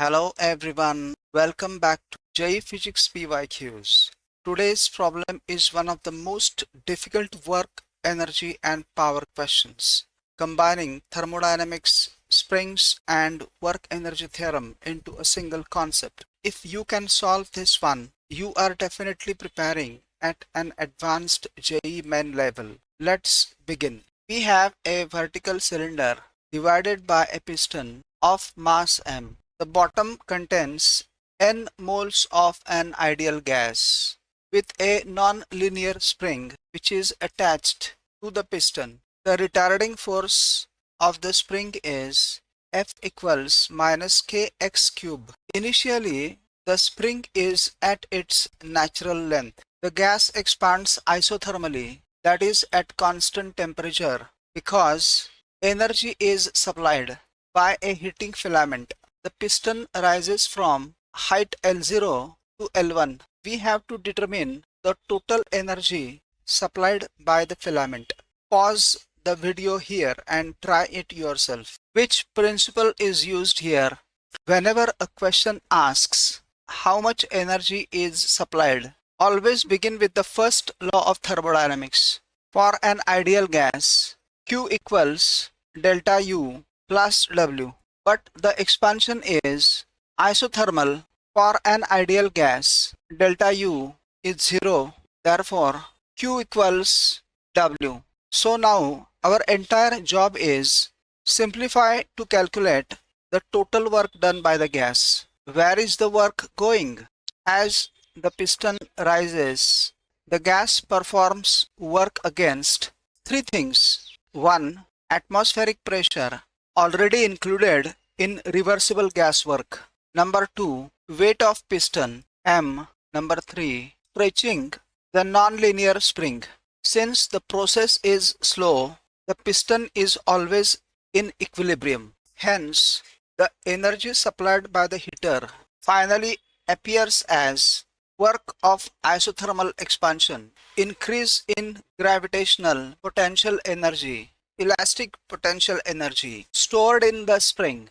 Hello everyone, welcome back to JEE Physics PYQs. Today's problem is one of the most difficult work, energy and power questions, combining thermodynamics, springs and work energy theorem into a single concept. If you can solve this one, you are definitely preparing at an advanced JEE Main level. Let's begin. We have a vertical cylinder divided by a piston of mass m. The bottom contains n moles of an ideal gas with a non-linear spring which is attached to the piston. The retarding force of the spring is F equals minus kx cube. Initially, the spring is at its natural length. The gas expands isothermally, that is at constant temperature, because energy is supplied by a heating filament. The piston rises from height L0 to L1. We have to determine the total energy supplied by the filament. Pause the video here and try it yourself. Which principle is used here? Whenever a question asks how much energy is supplied, always begin with the first law of thermodynamics. For an ideal gas, Q equals delta U plus W. But the expansion is isothermal. For an ideal gas, delta U is 0. Therefore, Q equals W. So now our entire job is simplify to calculate the total work done by the gas. Where is the work going? As the piston rises, the gas performs work against three things. 1. Atmospheric pressure, already included in reversible gas work. Number 2, weight of piston m. Number 3, stretching the non-linear spring. Since the process is slow, the piston is always in equilibrium. Hence, the energy supplied by the heater finally appears as work of isothermal expansion, increase in gravitational potential energy, elastic potential energy stored in the spring.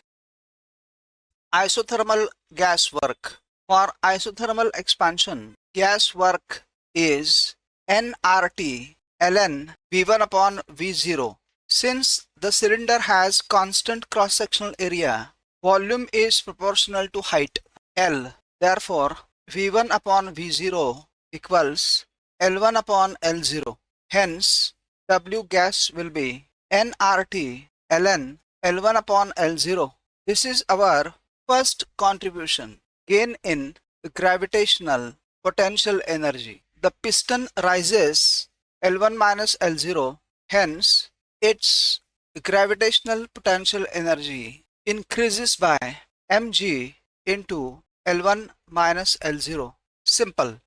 Isothermal gas work. For isothermal expansion, gas work is nRT ln V1 upon V0. Since the cylinder has constant cross-sectional area, volume is proportional to height L. Therefore, V1 upon V0 equals L1 upon L0. Hence, W gas will be nRT ln L1 upon L0. This is our first contribution, gain in gravitational potential energy. The piston rises L1 minus L0, hence its gravitational potential energy increases by mg into L1 minus L0. Simple.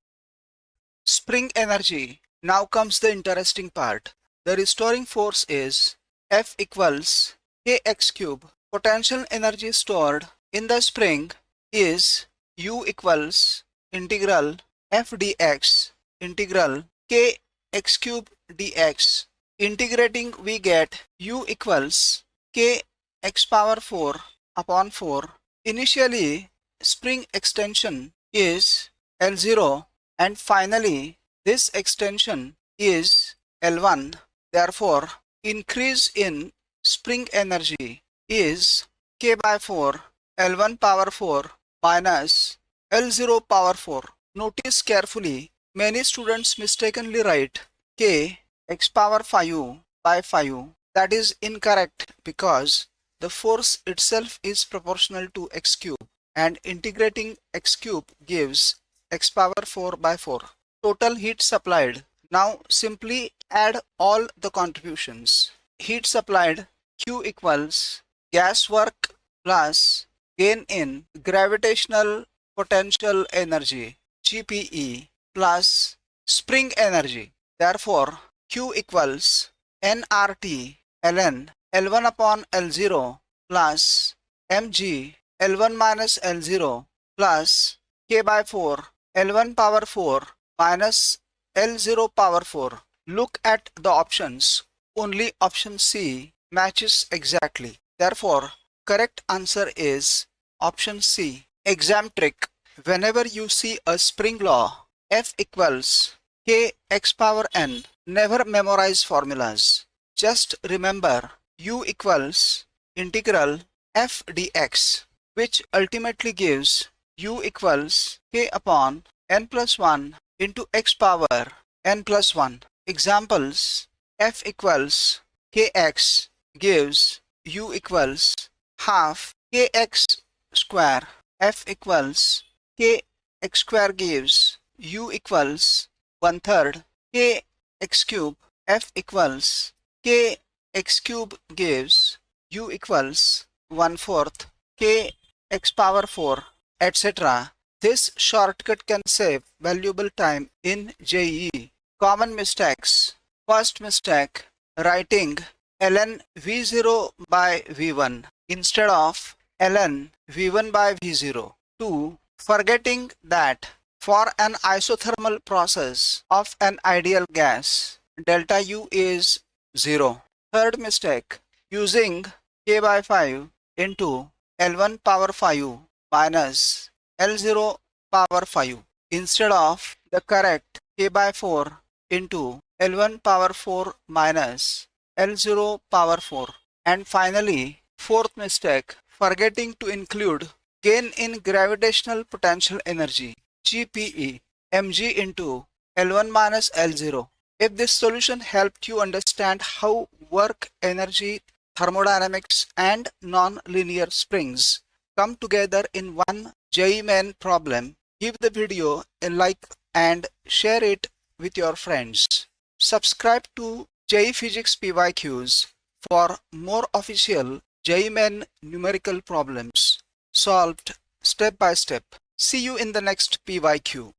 Spring energy. Now comes the interesting part. The restoring force is F equals kx cube. Potential energy stored in the spring is U equals integral F dx integral kx cube dx. Integrating we get U equals kx power 4 upon 4. Initially, spring extension is L0 and finally this extension is L1. Therefore, increase in spring energy is k by 4 L1 power 4 minus L0 power 4. Notice carefully, many students mistakenly write k x power 5 by 5. That is incorrect because the force itself is proportional to x cube and integrating x cube gives x power 4 by 4. Total heat supplied. Now simply add all the contributions. Heat supplied Q equals gas work plus gain in gravitational potential energy GPE plus spring energy. Therefore, Q equals nRT ln L1 upon L0 plus mg L1 minus L0 plus k by 4 L1 power 4 minus L0 power 4. Look at the options. Only option C matches exactly. Therefore, correct answer is Option C. Exam trick. Whenever you see a spring law, F equals kx power n, never memorize formulas. Just remember U equals integral f dx, which ultimately gives U equals k upon n plus 1 into x power n plus 1. Examples: f equals kx gives U equals half kx square. F equals kx square gives U equals 1/3 kx cube. F equals kx cube gives U equals 1/4 kx power 4, etc. This shortcut can save valuable time in JEE. Common mistakes. First mistake, writing ln V0 by V1 instead of ln V1 by V0. 2. Forgetting that for an isothermal process of an ideal gas, delta U is 0. Third mistake, using k by 5 into L1 power 5 minus L0 power 5 instead of the correct k by 4 into L1 power 4 minus L0 power 4. And finally, fourth mistake, forgetting to include gain in gravitational potential energy GPE mg into L1 minus L0. If this solution helped you understand how work, energy, thermodynamics and non-linear springs come together in one JEE Main problem, give the video a like and share it with your friends. Subscribe to JEE Physics PYQs for more official JEE Main numerical problems solved step by step. See you in the next PYQ.